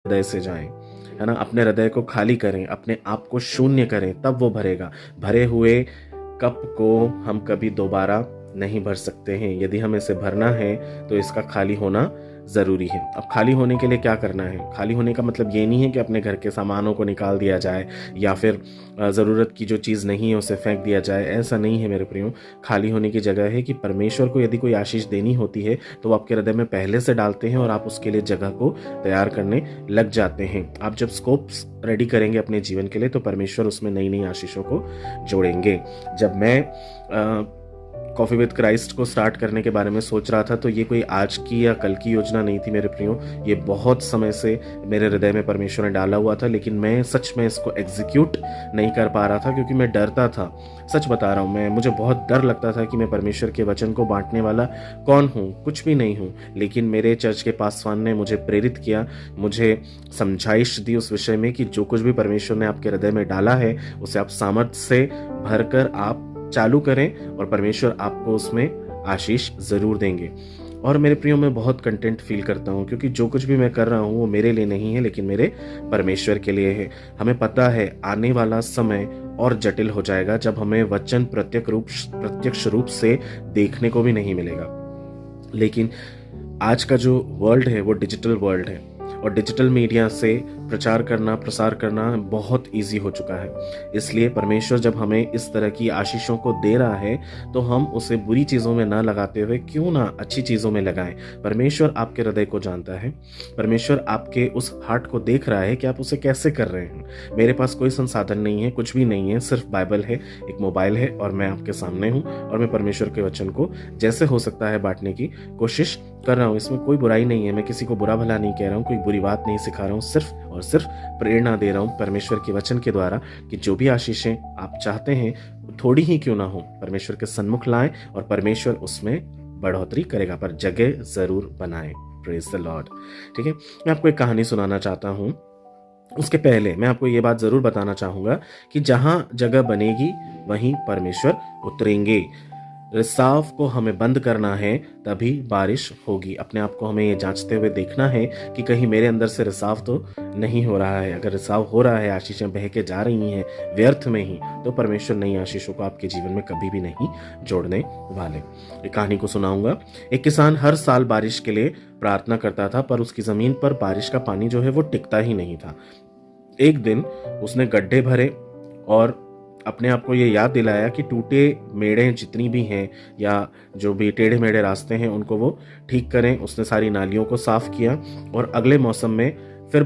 हृदय से जाएं, है ना। अपने हृदय को खाली करें, अपने आप को शून्य करें, तब वो भरेगा। भरे हुए कप को हम कभी दोबारा नहीं भर सकते हैं। यदि हमें इसे भरना है तो इसका खाली होना ज़रूरी है। अब खाली होने के लिए क्या करना है? खाली होने का मतलब ये नहीं है कि अपने घर के सामानों को निकाल दिया जाए या फिर ज़रूरत की जो चीज़ नहीं है उसे फेंक दिया जाए। ऐसा नहीं है मेरे प्रियो। खाली होने की जगह है कि परमेश्वर को यदि कोई आशीष देनी होती है तो वो आपके हृदय में पहले से डालते हैं और आप उसके लिए जगह को तैयार करने लग जाते हैं। आप जब स्कोप्स रेडी करेंगे अपने जीवन के लिए तो परमेश्वर उसमें नई नई आशीषों को जोड़ेंगे। जब मैं कॉफ़ी विद क्राइस्ट को स्टार्ट करने के बारे में सोच रहा था तो ये कोई आज की या कल की योजना नहीं थी मेरे प्रियो। ये बहुत समय से मेरे हृदय में परमेश्वर ने डाला हुआ था, लेकिन मैं सच में इसको एग्जीक्यूट नहीं कर पा रहा था क्योंकि मैं डरता था। सच बता रहा हूँ, मुझे बहुत डर लगता था कि मैं परमेश्वर के वचन को बांटने वाला कौन हूँ, कुछ भी नहीं हूँ। लेकिन मेरे चर्च के पासवान ने मुझे प्रेरित किया, मुझे समझाइश दी उस विषय में कि जो कुछ भी परमेश्वर ने आपके हृदय में डाला है उसे आप सामर्थ्य से भरकर आप चालू करें और परमेश्वर आपको उसमें आशीष ज़रूर देंगे। और मेरे प्रियो, मैं बहुत कंटेंट फील करता हूँ क्योंकि जो कुछ भी मैं कर रहा हूँ वो मेरे लिए नहीं है लेकिन मेरे परमेश्वर के लिए है। हमें पता है आने वाला समय और जटिल हो जाएगा जब हमें वचन प्रत्यक्ष रूप से देखने को भी नहीं मिलेगा। लेकिन आज का जो वर्ल्ड है वो डिजिटल वर्ल्ड है और डिजिटल मीडिया से प्रचार करना, प्रसार करना बहुत इजी हो चुका है। इसलिए परमेश्वर जब हमें इस तरह की आशीषों को दे रहा है तो हम उसे बुरी चीज़ों में ना लगाते हुए क्यों ना अच्छी चीज़ों में लगाएं। परमेश्वर आपके हृदय को जानता है, परमेश्वर आपके उस हार्ट को देख रहा है कि आप उसे कैसे कर रहे हैं। मेरे पास कोई संसाधन नहीं है, कुछ भी नहीं है, सिर्फ बाइबल है, एक मोबाइल है और मैं आपके सामने हूँ और मैं परमेश्वर के वचन को जैसे हो सकता है बांटने की कोशिश कर रहा हूँ। इसमें कोई बुराई नहीं है, मैं किसी को बुरा भला नहीं कह रहा हूँ, कोई बुरी बात नहीं सिखा रहा हूँ, सिर्फ और सिर्फ प्रेरणा दे रहा हूँ परमेश्वर के वचन के द्वारा कि जो भी आशीषें आप चाहते हैं थोड़ी ही क्यों ना हो, परमेश्वर के सन्मुख लाएं और परमेश्वर उसमें बढ़ोतरी करेगा, पर जगह जरूर बनाएं। Praise the Lord. ठीक है, मैं आपको एक कहानी सुनाना चाहता हूँ। उसके पहले मैं आपको ये बात जरूर बताना चाहूंगा कि जहां जगह बनेगी वहीं परमेश्वर उतरेंगे। रिसाव को हमें बंद करना है तभी बारिश होगी। अपने आप को हमें ये जांचते हुए देखना है कि कहीं मेरे अंदर से रिसाव तो नहीं हो रहा है। अगर रिसाव हो रहा है, आशीषें बह के जा रही हैं व्यर्थ में ही, तो परमेश्वर नई आशीषों को आपके जीवन में कभी भी नहीं जोड़ने वाले। एक कहानी को सुनाऊंगा। एक किसान हर साल बारिश के लिए प्रार्थना करता था पर उसकी जमीन पर बारिश का पानी जो है वो टिकता ही नहीं था। एक दिन उसने गड्ढे भरे और अपने आप को ये याद दिलाया कि टूटे मेढ़े जितनी भी हैं या जो भी टेढ़े मेढ़े रास्ते हैं उनको वो ठीक करें। उसने सारी नालियों को साफ किया और अगले मौसम में फिर